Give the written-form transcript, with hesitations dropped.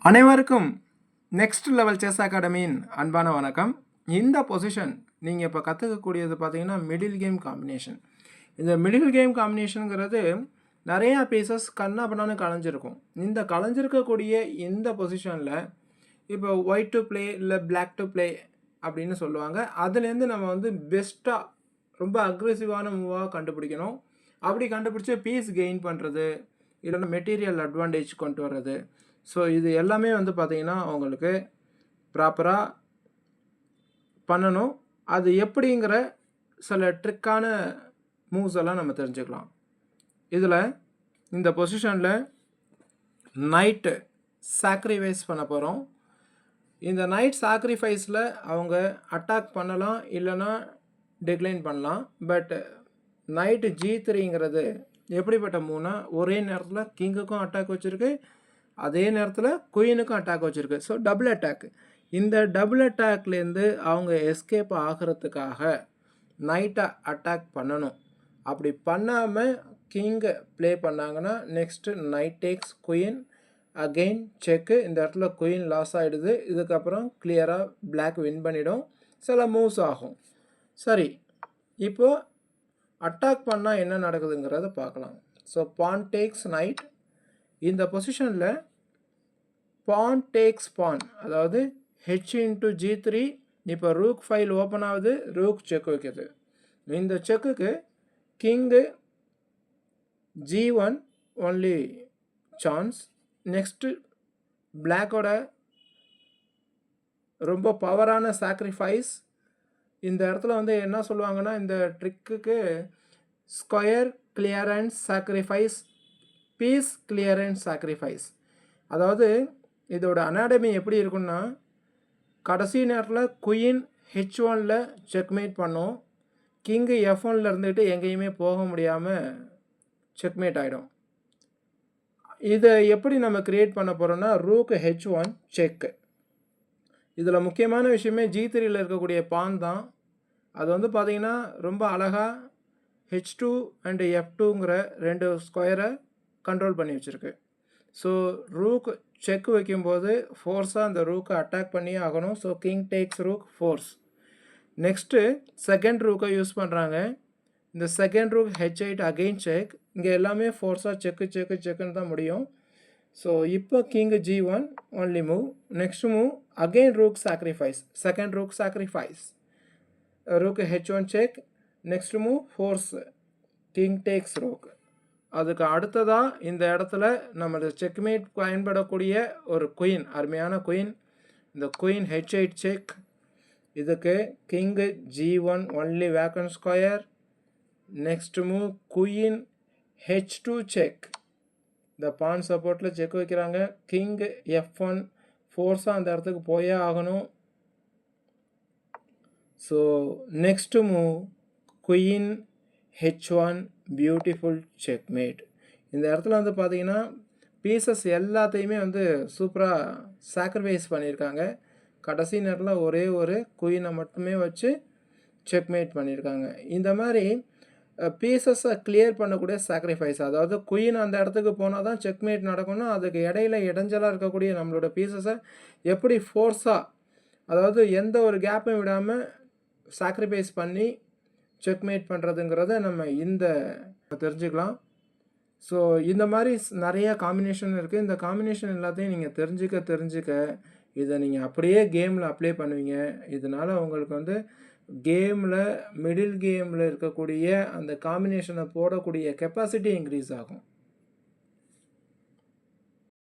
அனைவருக்கும் next level chess அகாடமியின் அன்பான வணக்கம். இந்த பொசிஷன் நீங்கள் இப்போ கற்றுக்கக்கூடியது பார்த்தீங்கன்னா மிடில் கேம் காம்பினேஷன். இந்த மிடில் கேம் காம்பினேஷனுங்கிறது நிறையா பீசஸ் கண்ணாபண்ணான்னு கலைஞ்சிருக்கும். இந்த கலைஞ்சிருக்கக்கூடிய இந்த பொசிஷனில் இப்போ ஒயிட் டு ப்ளே இல்லை பிளாக் டு ப்ளே அப்படின்னு சொல்லுவாங்க. அதுலேருந்து நம்ம வந்து பெஸ்ட்டாக ரொம்ப அக்ரெசிவான மூவாக கண்டுபிடிக்கணும். அப்படி கண்டுபிடிச்ச பீஸ் கெயின் பண்ணுறது இல்லைன்னா மெட்டீரியல் அட்வான்டேஜ் கொண்டு வர்றது. ஸோ இது எல்லாமே வந்து பார்த்திங்கன்னா அவங்களுக்கு ப்ராப்பராக பண்ணணும். அது எப்படிங்கிற சில ட்ரிக்கான மூவ்ஸ் எல்லாம் நம்ம தெரிஞ்சுக்கலாம். இதில் இந்த பொசிஷனில் நைட்டு சாக்ரிஃபைஸ் பண்ண போகிறோம். இந்த நைட் சாக்ரிஃபைஸில் அவங்க அட்டாக் பண்ணலாம் இல்லைன்னா டிக்ளைன் பண்ணலாம். பட் நைட்டு G3ங்கிறது எப்படிப்பட்ட மூவ்னா ஒரே நேரத்தில் கிங்குக்கும் அட்டாக் வச்சுருக்கு, அதே நேரத்தில் குயினுக்கும் அட்டாக் வச்சுருக்கு. So double attack. இந்த டபுள் அட்டாக்லேருந்து அவங்க எஸ்கேப் ஆகிறதுக்காக நைட்டை அட்டாக் பண்ணணும். அப்படி பண்ணாமல் கிங்கை ப்ளே பண்ணாங்கன்னா next knight takes queen, again check. இந்த இடத்துல குயின் லாஸ் ஆகிடுது. இதுக்கப்புறம் கிளியராக பிளாக் வின் பண்ணிடும். சில மூவ்ஸ் ஆகும். சரி, இப்போது அட்டாக் பண்ணால் என்ன நடக்குதுங்கிறத பார்க்கலாம். So pawn takes knight. இந்த பொசிஷனில் பான் டேக்ஸ் பான், அதாவது ஹெச் இன்ட்டு G3. இப்போ ரூக் ஃபைல் ஓப்பன் ஆகுது, ரூக் செக் வைக்குது. இந்த செக்குக்கு king G1 only chance. Next பிளாக்கோட ரொம்ப பவரான சாக்ரிஃபைஸ். இந்த இடத்துல வந்து என்ன சொல்லுவாங்கன்னா இந்த ட்ரிக்குக்கு square clearance sacrifice, piece clearance sacrifice. அதாவது இதோட அனாடமி எப்படி இருக்குன்னா, கடைசி நேரத்தில் குயின் H1ல் செக்மேட் பண்ணும். கிங்கு F1ல் இருந்துக்கிட்டு எங்கேயுமே போக முடியாமல் செக்மேட் ஆகிடும். இதை எப்படி நம்ம க்ரியேட் பண்ண போகிறோன்னா ரூக் H1 செக்கு. இதில் முக்கியமான விஷயமே G3யில் இருக்கக்கூடிய பான் தான். அது வந்து பார்த்திங்கன்னா ரொம்ப அழகாக H2 அண்டு F2ங்கிற ரெண்டு ஸ்கொயரை கண்ட்ரோல் பண்ணி வச்சுருக்கு. ஸோ ரூக் செக் வைக்கும்போது ஃபோர்ஸாக அந்த ரூக்கை அட்டாக் பண்ணி ஆகணும். So king takes rook force. Next second ரூக்கை யூஸ் பண்ணுறாங்க. இந்த second rook H8 again check. இங்கே எல்லாமே ஃபோர்ஸாக செக்குன்னு தான் முடியும். ஸோ இப்போ king G1 only move. Next move again rook sacrifice, second rook sacrifice, rook H1 check. Next move force king takes rook. அதுக்கு அடுத்ததாக இந்த இடத்துல நம்ம செக்மேட் பயன்படக்கூடிய ஒரு குயின், அருமையான குயின். இந்த குயின் H8 செக். இதுக்கு king G1 only vacant square. Next move queen H2 check. இந்த பான் சப்போர்ட்டில் செக் வைக்கிறாங்க. கிங்கு F1 ஃபோர்ஸாக அந்த இடத்துக்கு போயே ஆகணும். So next move queen H1 beautiful checkmate. இந்த இடத்துல வந்து பார்த்தீங்கன்னா பீசஸ் எல்லாத்தையுமே வந்து சூப்பராக சாக்ரிஃபைஸ் பண்ணியிருக்காங்க. கடைசி நேரத்தில் ஒரே ஒரு குயினை மட்டுமே வச்சு செக்மேட் பண்ணியிருக்காங்க. இந்த மாதிரி பீசஸை கிளியர் பண்ணக்கூடிய சாக்ரிஃபைஸ், அதாவது குயின் அந்த இடத்துக்கு போனால் தான் செக்மேட் நடக்கணும். அதுக்கு இடையில இடைஞ்சலாக இருக்கக்கூடிய நம்மளோட பீசஸை எப்படி ஃபோர்ஸாக, அதாவது எந்த ஒரு கேப்பும் விடாமல் சாக்ரிஃபைஸ் பண்ணி செக்மேட் பண்ணுறதுங்கிறத நம்ம இந்த தெரிஞ்சுக்கலாம். ஸோ இந்த மாதிரி நிறையா காம்பினேஷன் இருக்குது. இந்த காம்பினேஷன் எல்லாத்தையும் நீங்கள் தெரிஞ்சுக்க இதை நீங்கள் அப்படியே கேமில் அப்ளை பண்ணுவீங்க. இதனால் உங்களுக்கு வந்து கேமில் மிடில் கேமில் இருக்கக்கூடிய அந்த காம்பினேஷனை போடக்கூடிய கெப்பாசிட்டி இன்க்ரீஸ் ஆகும்.